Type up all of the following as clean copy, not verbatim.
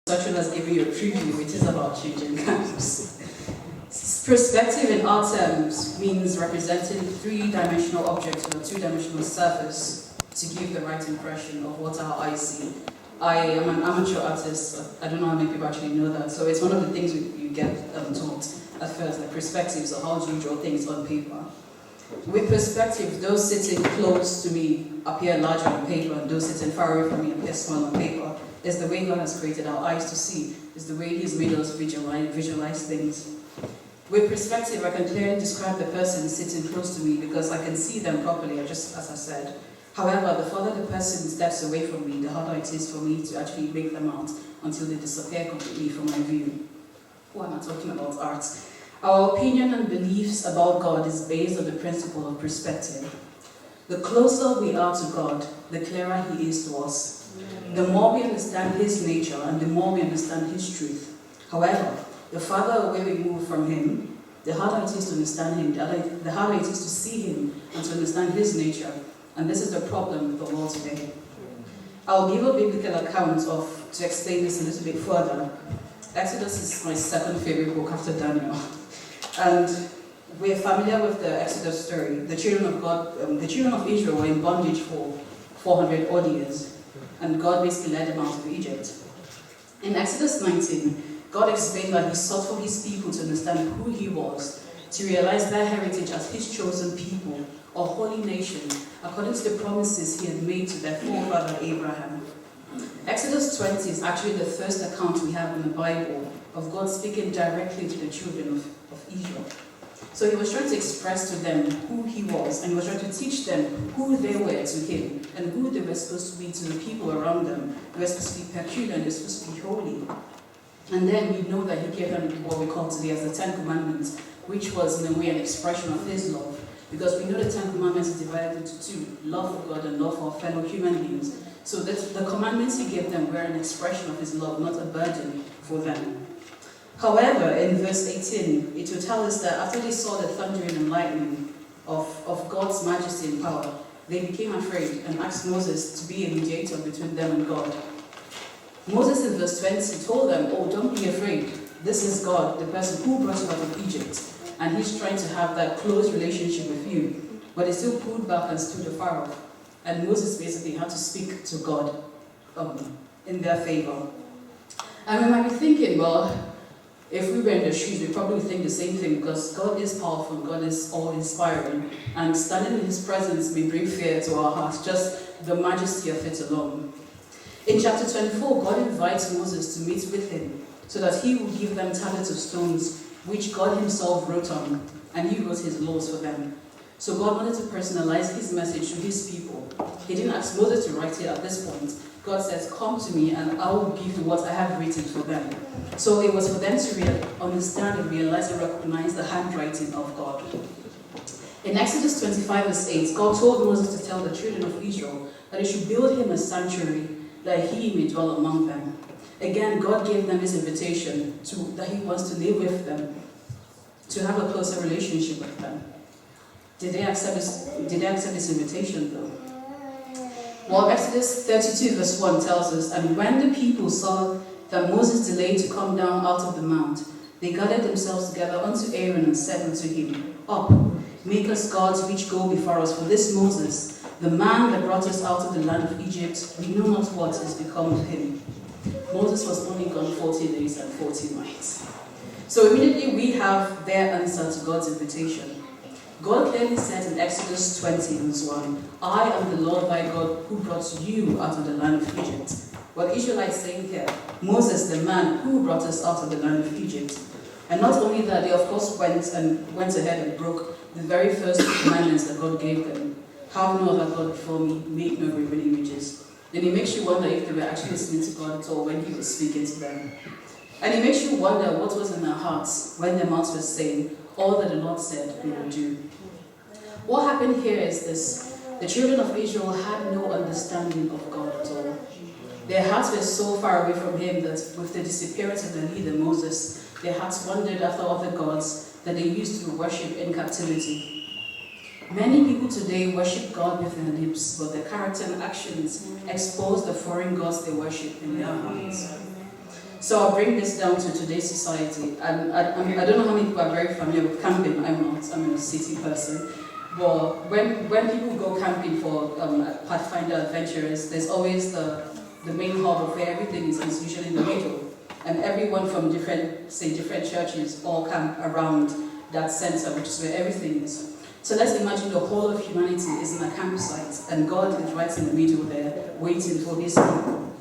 Such as giving you a preview, which is about changing times. Perspective in our terms means representing three-dimensional objects on a two-dimensional surface to give the right impression of what our eyes see. I am an amateur artist. I don't know how many people actually know that. So it's one of the things you get taught at first, like perspective. So how do you draw things on paper? With perspective, those sitting close to me appear larger on paper, and those sitting far away from me appear small on paper. It's the way God has created our eyes to see. It's the way He's made us visualize things. With perspective, I can clearly describe the person sitting close to me because I can see them properly, just as I said. However, the further the person steps away from me, the harder it is for me to actually make them out until they disappear completely from my view. Who am I talking about? Art. Our opinion and beliefs about God is based on the principle of perspective. The closer we are to God, the clearer He is to us. The more we understand His nature and the more we understand His truth. However, the farther away we move from Him, the harder it is to understand Him, the harder it is to see Him and to understand His nature. And this is the problem with the world today. I'll give a biblical account to explain this a little bit further. Exodus is my second favorite book after Daniel. And we're familiar with the Exodus story. The children of Israel were in bondage for 400 odd years. And God basically led them out of Egypt. In Exodus 19, God explained that He sought for His people to understand who He was, to realize their heritage as His chosen people, or holy nation, according to the promises He had made to their forefather Abraham. Exodus 20 is actually the first account we have in the Bible of God speaking directly to the children of Israel. So He was trying to express to them who He was, and He was trying to teach them who they were to Him, and who they were supposed to be to the people around them. They were supposed to be peculiar, and they were supposed to be holy. And then we know that He gave them what we call today as the Ten Commandments, which was in a way an expression of His love. Because we know the Ten Commandments are divided into two, love for God and love for fellow human beings. So the commandments He gave them were an expression of His love, not a burden for them. However, in verse 18, it will tell us that after they saw the thundering and lightning of God's majesty and power, they became afraid and asked Moses to be a mediator between them and God. Moses in verse 20 told them, "Oh, don't be afraid. This is God, the person who brought you out of Egypt. And He's trying to have that close relationship with you." But they still pulled back and stood afar off. And Moses basically had to speak to God in their favor. And we might be thinking, well, if we were in their shoes, we'd probably think the same thing, because God is powerful, God is all-inspiring, and standing in His presence may bring fear to our hearts, just the majesty of it alone. In chapter 24, God invites Moses to meet with Him, so that He will give them tablets of stones, which God Himself wrote on, and He wrote His laws for them. So God wanted to personalize His message to His people. He didn't ask Moses to write it at this point. God says, "Come to me and I will give you what I have written for them." So it was for them to understand and realize and recognize the handwriting of God. In Exodus 25 verse 8, God told Moses to tell the children of Israel that they should build Him a sanctuary that He may dwell among them. Again, God gave them His invitation that He wants to live with them, to have a closer relationship with them. Did they accept this invitation though? Well, Exodus 32 verse 1 tells us, "And when the people saw that Moses delayed to come down out of the mount, they gathered themselves together unto Aaron and said unto him, Up, make us gods which go before us, for this Moses, the man that brought us out of the land of Egypt, we know not what is become of him." Moses was only gone 40 days and 40 nights. So immediately we have their answer to God's invitation. God clearly says in Exodus 20 verse 1, "I am the Lord thy God who brought you out of the land of Egypt." What the Israelites saying here, Moses, the man who brought us out of the land of Egypt. And not only that, they of course went ahead and broke the very first commandments that God gave them. "Have no other God before me, make no graven images." And it makes you wonder if they were actually listening to God at all when He was speaking to them. And it makes you wonder what was in their hearts when their mouths were saying, "All that the Lord said we will do." What happened here is this: the children of Israel had no understanding of God at all. Their hearts were so far away from Him that with the disappearance of their leader Moses, their hearts wandered after other gods that they used to worship in captivity. Many people today worship God with their lips, but their character and actions expose the foreign gods they worship in their hearts. So I'll bring this down to today's society. And I don't know how many people are very familiar with camping. I'm not. I'm a city person. But when people go camping for Pathfinder adventurers, there's always the main hub of where everything is usually in the middle. And everyone from different churches all camp around that center, which is where everything is. So let's imagine the whole of humanity is in a campsite, and God is right in the middle there, waiting for his people.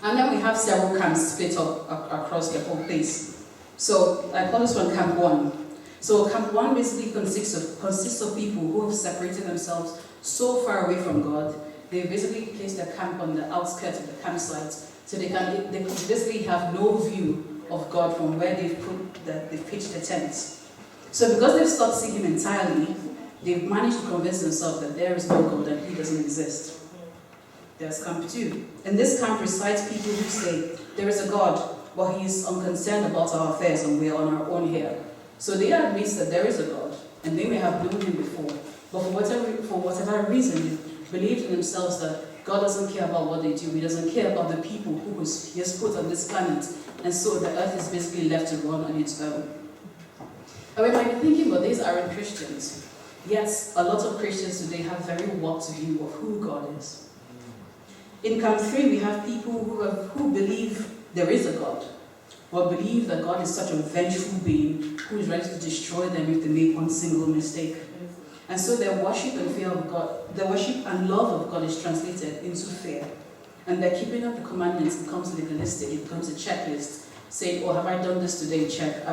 And then we have several camps split up across the whole place. So I call this one Camp 1. So Camp 1 basically consists of people who have separated themselves so far away from God. They basically place their camp on the outskirts of the campsite, so they basically have no view of God from where they've pitched the tents. So because they've stopped seeing him entirely, they've managed to convince themselves that there is no God and he doesn't exist. There's Camp 2. In this camp resides people who say there is a God, but he is unconcerned about our affairs and we are on our own here. So they admit that there is a God, and they may have known him before, but for whatever reason, they believe in themselves that God doesn't care about what they do. He doesn't care about the people who he has put on this planet, and so the earth is basically left to run on its own. And we might be thinking, but these aren't Christians. Yes, a lot of Christians today have very warped view of who God is. In Camp 3, we have people who believe there is a God, but believe that God is such a vengeful being who is ready to destroy them if they make one single mistake. And so their worship and fear of God, their worship and love of God is translated into fear. And their keeping of the commandments becomes legalistic, it becomes a checklist, saying, oh, have I done this today? Check.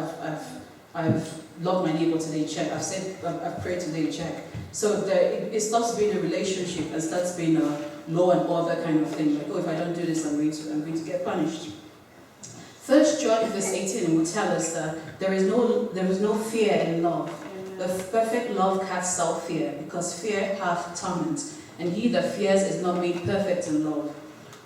I've loved my neighbor today? Check. I've prayed today? Check. So it stops being a relationship and starts being a law and order kind of thing. Like, oh, if I don't do this, I'm going to get punished. 1 John verse 18 will tell us that there is no fear in love. The perfect love casts out fear, because fear hath torment, and he that fears is not made perfect in love.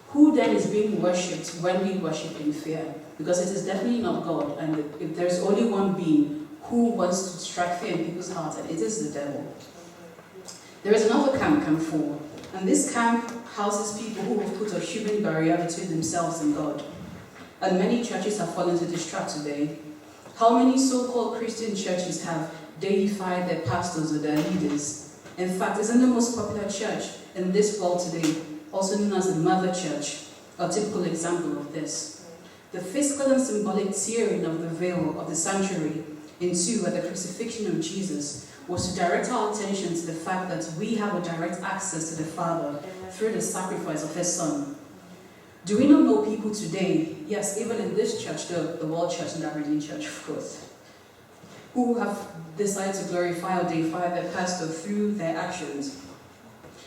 Who then is being worshipped when we worship in fear? Because it is definitely not God, and if there is only one being who wants to strike fear in people's hearts, and it is the devil. There is another camp, Camp 4, and this camp houses people who have put a human barrier between themselves and God. And many churches have fallen into this trap today. How many so-called Christian churches have deified their pastors or their leaders? In fact, isn't the most popular church in this world today, also known as the Mother Church, a typical example of this? The physical and symbolic tearing of the veil of the sanctuary in two at the crucifixion of Jesus was to direct our attention to the fact that we have a direct access to the Father through the sacrifice of his Son. Do we not know people today, yes, even in this church, the World Church and the Aberdeen Church, of course, who have decided to glorify or deify their pastor through their actions?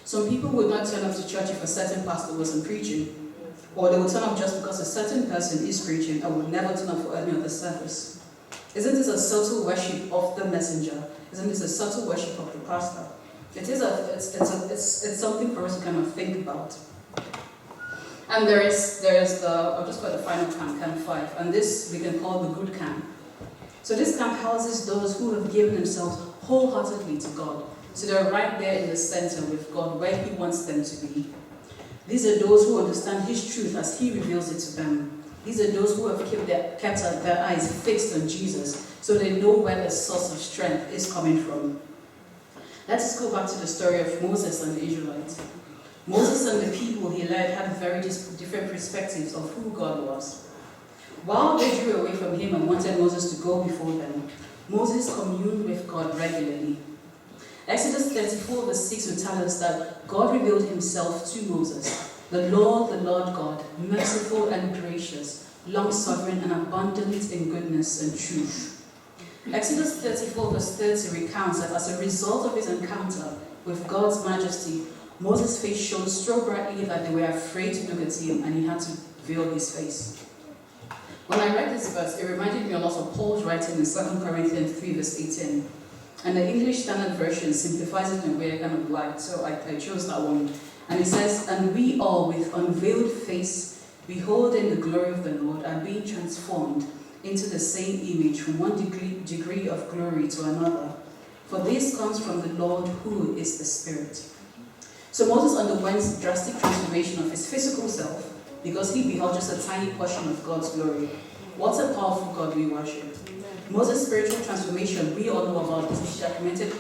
Some people would not turn up to church if a certain pastor wasn't preaching, or they would turn up just because a certain person is preaching and would never turn up for any other service. Isn't this a subtle worship of the messenger? Isn't this a subtle worship of the pastor? It's something for us to kind of think about. And there's I'll just call it the final camp, Camp 5, and this we can call the good camp. So this camp houses those who have given themselves wholeheartedly to God. So they're right there in the center with God, where he wants them to be. These are those who understand his truth as he reveals it to them. These are those who have kept their eyes fixed on Jesus, so they know where the source of strength is coming from. Let's go back to the story of Moses and the Israelites. Moses and the people he led had very different perspectives of who God was. While they drew away from him and wanted Moses to go before them, Moses communed with God regularly. Exodus 34 verse 6 will tell us that God revealed himself to Moses, the Lord God, merciful and gracious, long-suffering and abundant in goodness and truth. Exodus 34 verse 30 recounts that as a result of his encounter with God's majesty, Moses' face shone so brightly that they were afraid to look at him, and he had to veil his face. When I read this verse, it reminded me a lot of Paul's writing in 2 Corinthians 3 verse 18. And the English Standard Version simplifies it in a way I kind of liked, so I chose that one. And it says, "And we all with unveiled face, beholding the glory of the Lord, are being transformed into the same image from one degree of glory to another. For this comes from the Lord who is the Spirit." So Moses underwent drastic transformation of his physical self, because he beheld just a tiny portion of God's glory. What a powerful God we worship. Moses' spiritual transformation, we all know about this, which is documented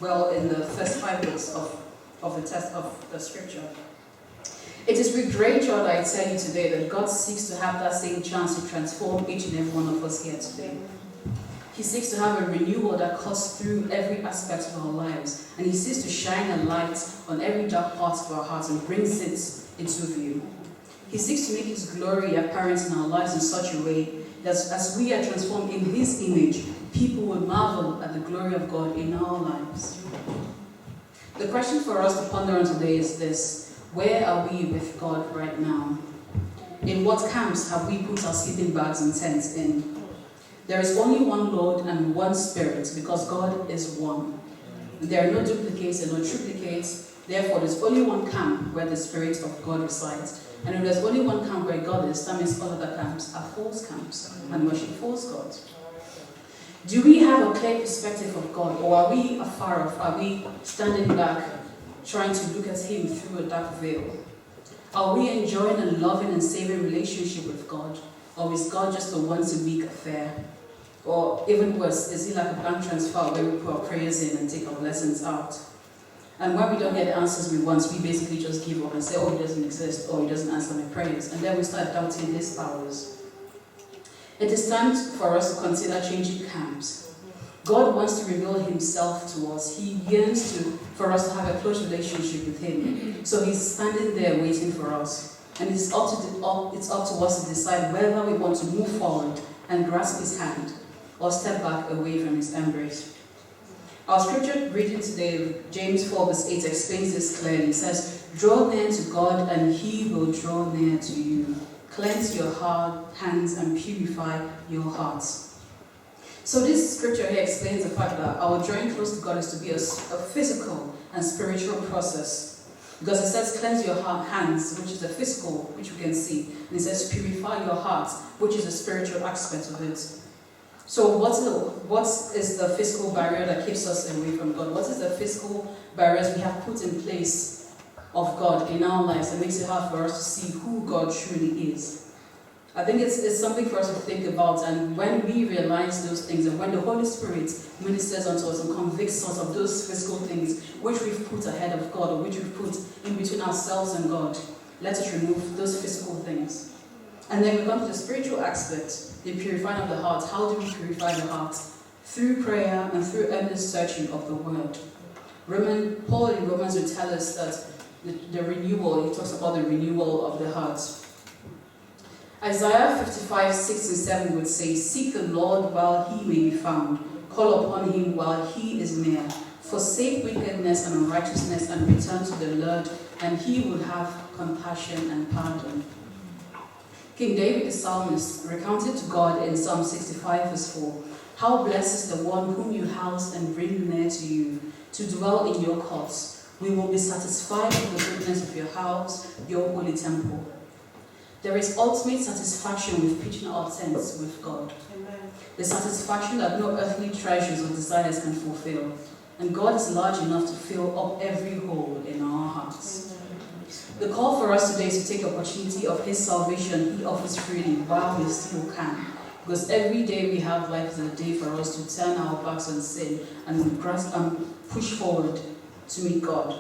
well in the first 5 books of the text of the scripture. It is with great joy that I tell you today that God seeks to have that same chance to transform each and every one of us here today. He seeks to have a renewal that cuts through every aspect of our lives, and he seeks to shine a light on every dark part of our hearts and brings it into view. He seeks to make his glory apparent in our lives in such a way that as we are transformed in his image, people will marvel at the glory of God in our lives. The question for us to ponder on today is this: where are we with God right now? In what camps have we put our sleeping bags and tents in? There is only one Lord and one Spirit, because God is one. There are no duplicates and no triplicates. Therefore, there's only one camp where the Spirit of God resides. And if there's only one camp where God is, that means all other camps are false camps and worship false gods. Do we have a clear perspective of God, or are we afar off? Are we standing back, trying to look at him through a dark veil? Are we enjoying a loving and saving relationship with God? Or is God just a once-a-week affair? Or even worse, is he like a bank transfer where we put our prayers in and take our blessings out? And when we don't get the answers we want, we basically just give up and say, oh, he doesn't exist, or he doesn't answer my prayers. And then we start doubting his powers. It is time for us to consider changing camps. God wants to reveal himself to us. He yearns for us to have a close relationship with him. So he's standing there waiting for us. And it's up to us to decide whether we want to move forward and grasp his hand or step back away from his embrace. Our scripture reading today, James 4 verse 8, explains this clearly. It says, draw near to God and he will draw near to you. Cleanse your hands and purify your hearts. So this scripture here explains the fact that our drawing close to God is to be a physical and spiritual process. Because it says cleanse your hands, which is the physical, which we can see. And it says purify your heart, which is the spiritual aspect of it. So what is the physical barrier that keeps us away from God? What is the physical barriers we have put in place of God in our lives that makes it hard for us to see who God truly is? I think it's something for us to think about, and when we realize those things, and when the Holy Spirit ministers unto us and convicts us of those physical things which we've put ahead of God, or which we've put in between ourselves and God, let us remove those physical things. And then we come to the spiritual aspect, the purifying of the heart. How do we purify the heart? Through prayer and through earnest searching of the Word. Paul in Romans will tell us that the renewal, he talks about the renewal of the heart. Isaiah 55, 6 and 7 would say, seek the Lord while he may be found. Call upon him while he is near. Forsake wickedness and unrighteousness and return to the Lord, and he will have compassion and pardon. King David the psalmist recounted to God in Psalm 65 verse 4, how blessed is the one whom you house and bring near to you, to dwell in your courts. We will be satisfied with the goodness of your house, your holy temple. There is ultimate satisfaction with pitching our tents with God. Amen. The satisfaction that no earthly treasures or desires can fulfill. And God is large enough to fill up every hole in our hearts. Amen. The call for us today is to take opportunity of his salvation he offers freely while we still can. Because every day we have life is a day for us to turn our backs on sin and grasp and push forward to meet God.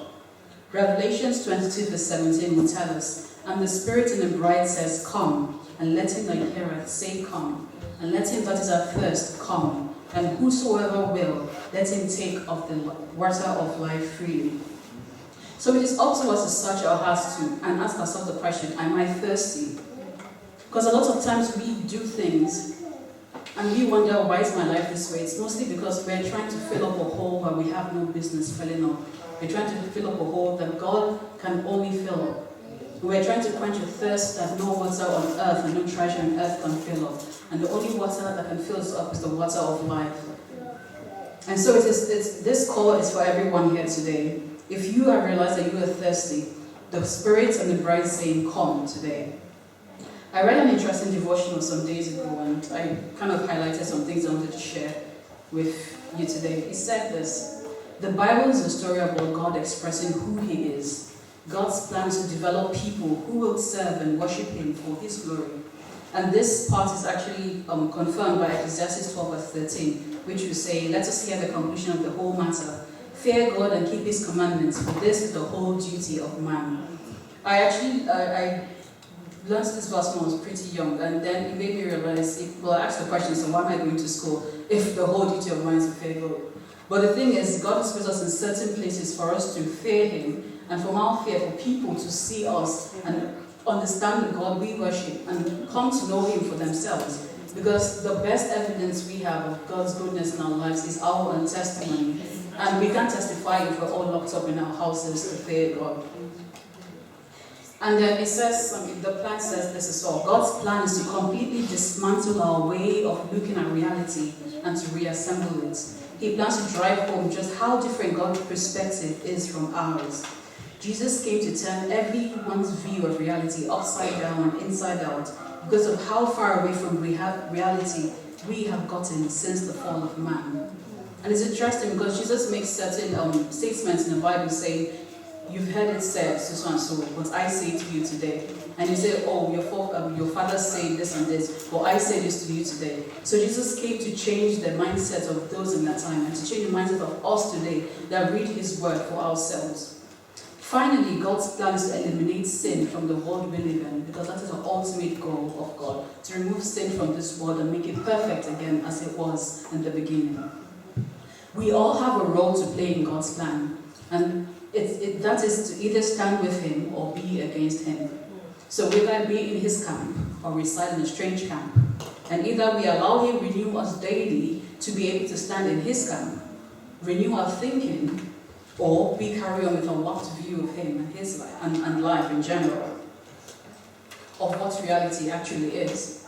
Revelations 22 verse 17 will tell us, and the Spirit and the bride says, come, and let him that heareth say, come, and let him that is athirst come, and whosoever will, let him take of the water of life freely. So it is up to us to search our hearts too and ask ourselves the question, am I thirsty? Because a lot of times we do things and we wonder, why is my life this way? It's mostly because we're trying to fill up a hole where we have no business filling up. We're trying to fill up a hole that God can only fill up. We're trying to quench a thirst that no water on earth and no treasure on earth can fill up. And the only water that can fill us up is the water of life. And so this call is for everyone here today. If you have realized that you are thirsty, the Spirit and the bride saying, come today. I read an interesting devotional some days ago, and I kind of highlighted some things I wanted to share with you today. It said this: the Bible is a story about God expressing who he is. God's plan is to develop people who will serve and worship Him for His glory. And this part is actually confirmed by Ecclesiastes 12 verse 13, which will say, "Let us hear the conclusion of the whole matter. Fear God and keep His commandments, for this is the whole duty of man." I learned this verse when I was pretty young, and then it made me realize, I asked the question, so why am I going to school if the whole duty of mine is to fear God? But the thing is, God has put us in certain places for us to fear Him, and from our fear for people to see us and understand the God we worship and come to know Him for themselves. Because the best evidence we have of God's goodness in our lives is our own testimony. And we can't testify if we're all locked up in our houses to fear God. And then it says, the plan says this as well. God's plan is to completely dismantle our way of looking at reality and to reassemble it. He plans to drive home just how different God's perspective is from ours. Jesus came to turn everyone's view of reality upside down and inside out because of how far away from reality we have gotten since the fall of man. And it's interesting because Jesus makes certain statements in the Bible saying, "You've heard it said, so and so, but I say to you today." And you say, "Oh, your father said this and this, but I say this to you today." So Jesus came to change the mindset of those in that time and to change the mindset of us today that read His word for ourselves. Finally, God's plan is to eliminate sin from the world we live in, because that is the ultimate goal of God, to remove sin from this world and make it perfect again as it was in the beginning. We all have a role to play in God's plan, and that is to either stand with Him or be against Him. So whether be in His camp or reside in a strange camp, and either we allow Him renew us daily to be able to stand in His camp, renew our thinking, or we carry on with a warped view of Him and His life and life in general, of what reality actually is.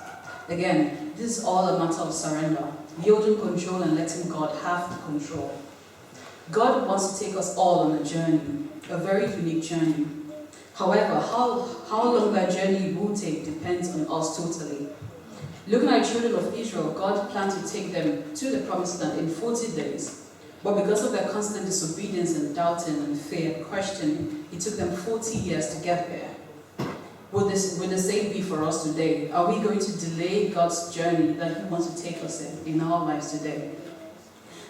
Again, this is all a matter of surrender, yielding control and letting God have the control. God wants to take us all on a journey, a very unique journey. However, how long that journey will take depends on us totally. Looking at the children of Israel, God planned to take them to the promised land in 40 days. But because of their constant disobedience and doubting and fear and questioning, it took them 40 years to get there. Would the same be for us today? Are we going to delay God's journey that He wants to take us in our lives today?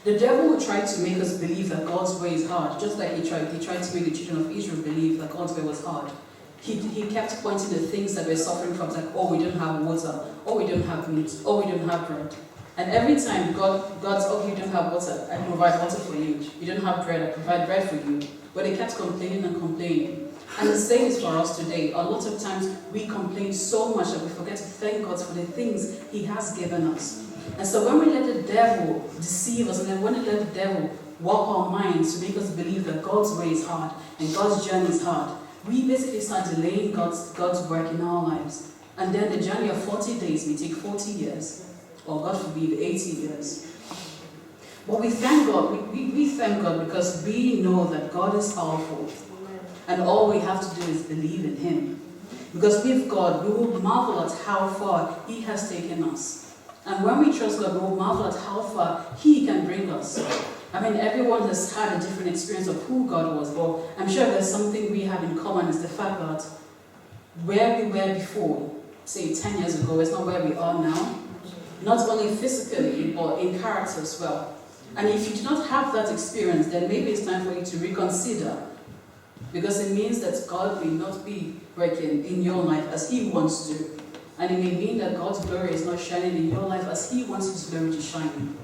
The devil will try to make us believe that God's way is hard, just like he tried to make the children of Israel believe that God's way was hard. He kept pointing to things that we're suffering from, like, oh, we don't have water, oh, we don't have meat, oh, we don't have bread. And every time God's, oh, you don't have water, I provide water for you. You don't have bread, I provide bread for you. But they kept complaining and complaining. And the same is for us today. A lot of times we complain so much that we forget to thank God for the things He has given us. And so when we let the devil deceive us, and then when we let the devil warp our minds to make us believe that God's way is hard and God's journey is hard, we basically start delaying God's work in our lives. And then the journey of 40 days may take 40 years. Or God forbid, 80 years. But we thank God. We thank God because we know that God is powerful. And all we have to do is believe in Him. Because with God, we will marvel at how far He has taken us. And when we trust God, we will marvel at how far He can bring us. I mean, everyone has had a different experience of who God was, but I'm sure there's something we have in common is the fact that where we were before, say 10 years ago, is not where we are now. Not only physically, but in character as well. And if you do not have that experience, then maybe it's time for you to reconsider. Because it means that God may not be working in your life as He wants to. And it may mean that God's glory is not shining in your life as He wants His glory to shine.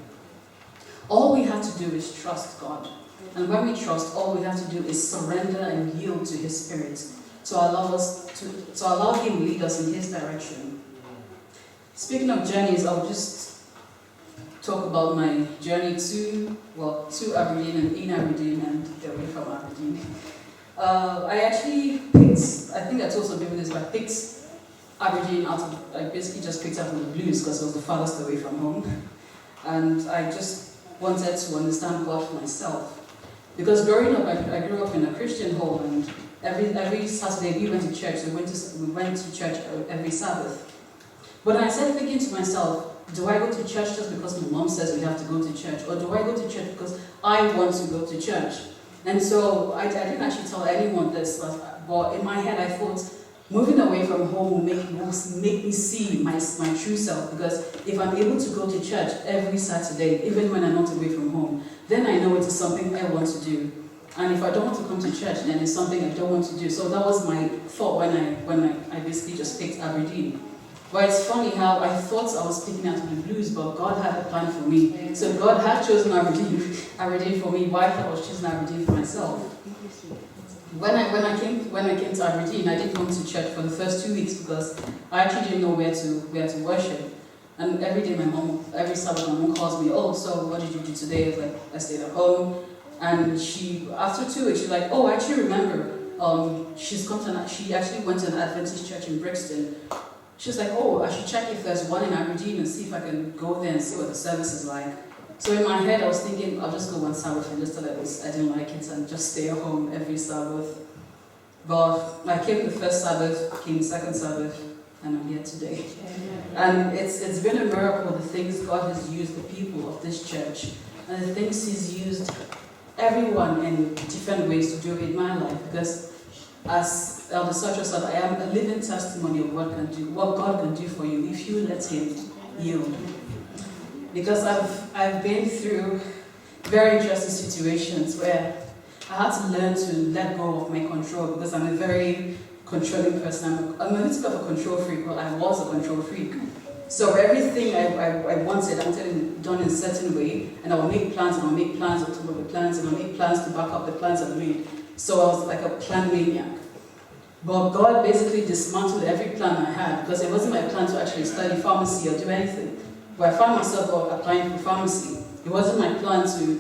All we have to do is trust God. And when we trust, all we have to do is surrender and yield to His Spirit to allow Him lead us in His direction. Speaking of journeys, I'll just talk about my journey to Aberdeen and in Aberdeen and away from Aberdeen. I actually picked, I think I told some people this, but I picked Aberdeen I basically just picked out of the blues because it was the farthest away from home. And I just wanted to understand God for myself. Because growing up, I grew up in a Christian home, and every Saturday we went to church. We went to church every Sabbath. But I started thinking to myself, do I go to church just because my mom says we have to go to church? Or do I go to church because I want to go to church? And so I didn't actually tell anyone this, but in my head I thought moving away from home will make me see my true self, because if I'm able to go to church every Saturday, even when I'm not away from home, then I know it is something I want to do. And if I don't want to come to church, then it's something I don't want to do. So that was my thought when I basically just picked Aberdeen. But it's funny how I thought I was picking out the blues, but God had a plan for me. So God had chosen Aberdeen for me. Why I thought I was choosing Aberdeen for myself. When I came to Aberdeen, I didn't come to church for the first 2 weeks because I actually didn't know where to worship. And every day every Sabbath my mom calls me, oh, so what did you do today? I was like, I stayed at home. And after 2 weeks, she's like, oh, I actually remember, she actually went to an Adventist church in Brixton. She's like, oh, I should check if there's one in Aberdeen and see if I can go there and see what the service is like. So in my head, I was thinking, I'll just go one Sabbath and just tell her I didn't like it and just stay at home every Sabbath. But I came the first Sabbath, came the second Sabbath, and I'm here today. And it's been a miracle, the things God has used the people of this church, and the things He's used everyone in different ways to do in my life, because as Elder Sartre said, I am a living testimony of what God can do for you if you let Him yield. Because I've been through very interesting situations where I had to learn to let go of my control, because I'm a very controlling person. I'm a little bit of a control freak, but I was a control freak. So everything I wanted it done in a certain way, and I will make plans, and I'll make plans on top of the plans, and I'll make plans to back up the plans I made. So I was like a plan maniac. But God basically dismantled every plan I had, because it wasn't my plan to actually study pharmacy or do anything. But I found myself applying for pharmacy. It wasn't my plan to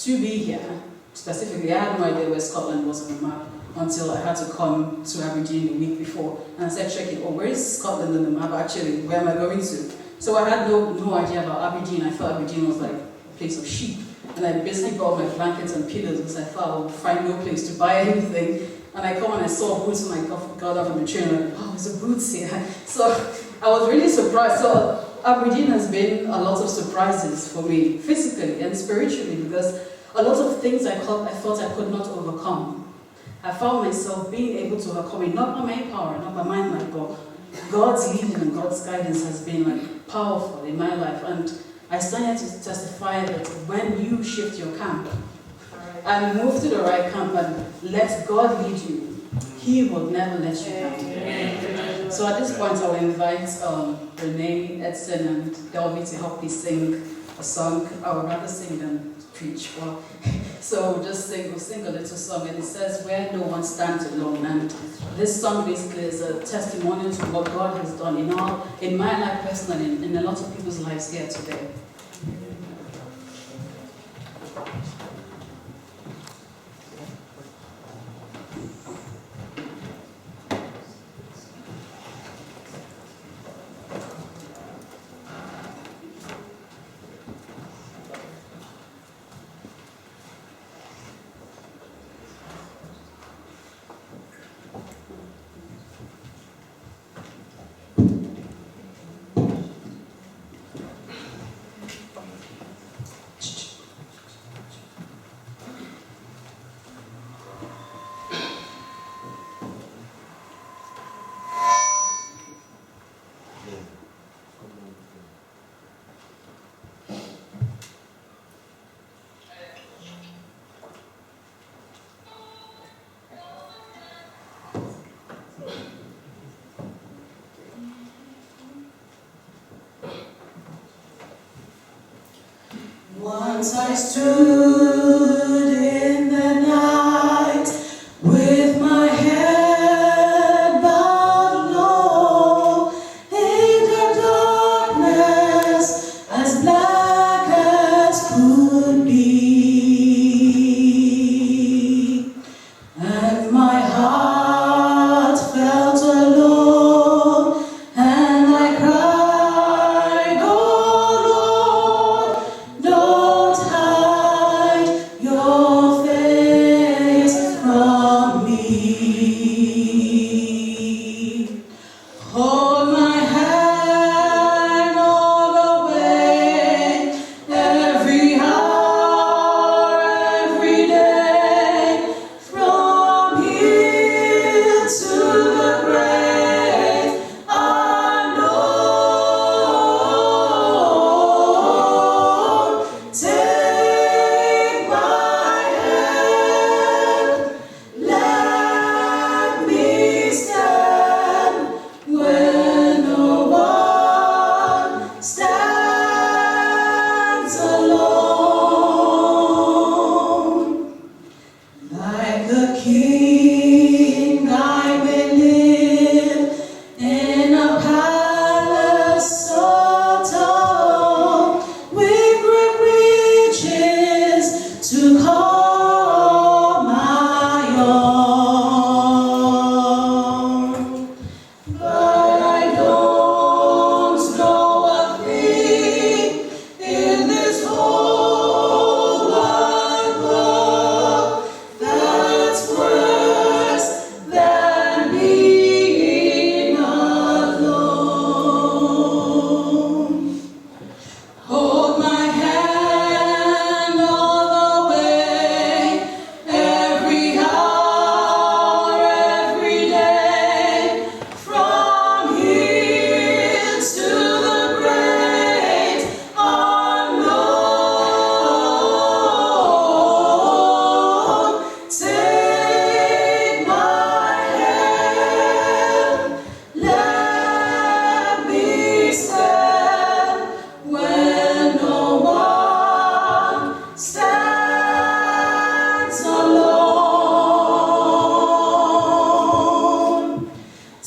be here. Specifically, I had no idea where Scotland was on the map until I had to come to Aberdeen the week before. And I started checking, oh, where is Scotland on the map actually? Where am I going to? So I had no idea about Aberdeen. I thought Aberdeen was like a place of sheep. And I basically brought my blankets and pillows because I thought I would find no place to buy anything. And I come and I saw boots and I got off of the train and I'm like, oh, there's a boots here. So I was really surprised. So Aberdeen has been a lot of surprises for me, physically and spiritually, because a lot of things I thought I could not overcome, I found myself being able to overcome it, not by my power, not by my might, but God's leading and God's guidance has been like powerful in my life. And I stand here to testify that when you shift your camp and move to the right camp and let God lead you, He will never let you down. So at this point, I will invite Renee, Edson, and Delby to help me sing a song. I would rather sing than preach. Well, so we'll sing a little song, and it says, "Where no one stands alone." And this song basically is a testimony to what God has done in my life personally, and in a lot of people's lives here today. Once I stood in the night with my head bowed low in the darkness as black as could be, and my heart felt alone, and I cried, "Oh Lord, don't hide your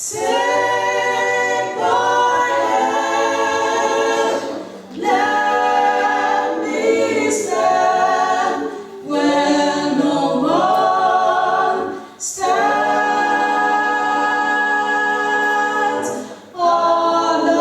Take my hand, let me stand when no one stands alone.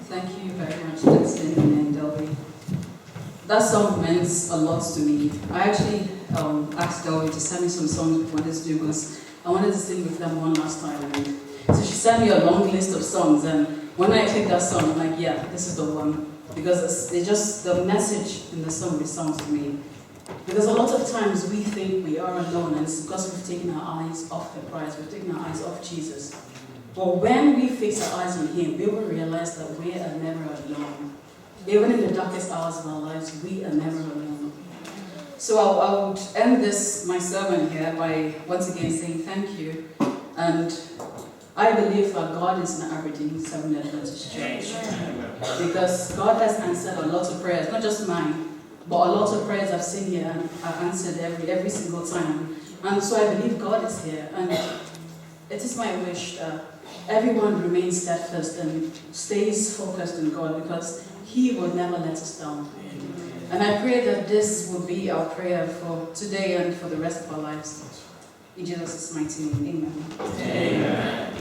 Thank you very much, Dixon and Delby. That song meant a lot to me. I actually asked Delby to send me some songs we wanted to do because I wanted to sing with them one last time. And so she sent me a long list of songs, and when I clicked that song, I'm like, yeah, this is the one. Because the message in the song resounds to me. Because a lot of times we think we are alone, and it's because we've taken our eyes off the prize, we've taken our eyes off Jesus. But when we fix our eyes on Him, we will realize that we are never alone. Even in the darkest hours of our lives, we are never alone. So I would end my sermon here by once again saying thank you. And I believe that God is in Aberdeen Seventh Adventist Church. Because God has answered a lot of prayers, not just mine, but a lot of prayers I've seen here and are answered every single time. And so I believe God is here. And it is my wish that everyone remains steadfast and stays focused on God, because He will never let us down. And I pray that this will be our prayer for today and for the rest of our lives. In Jesus' mighty name, amen. Amen.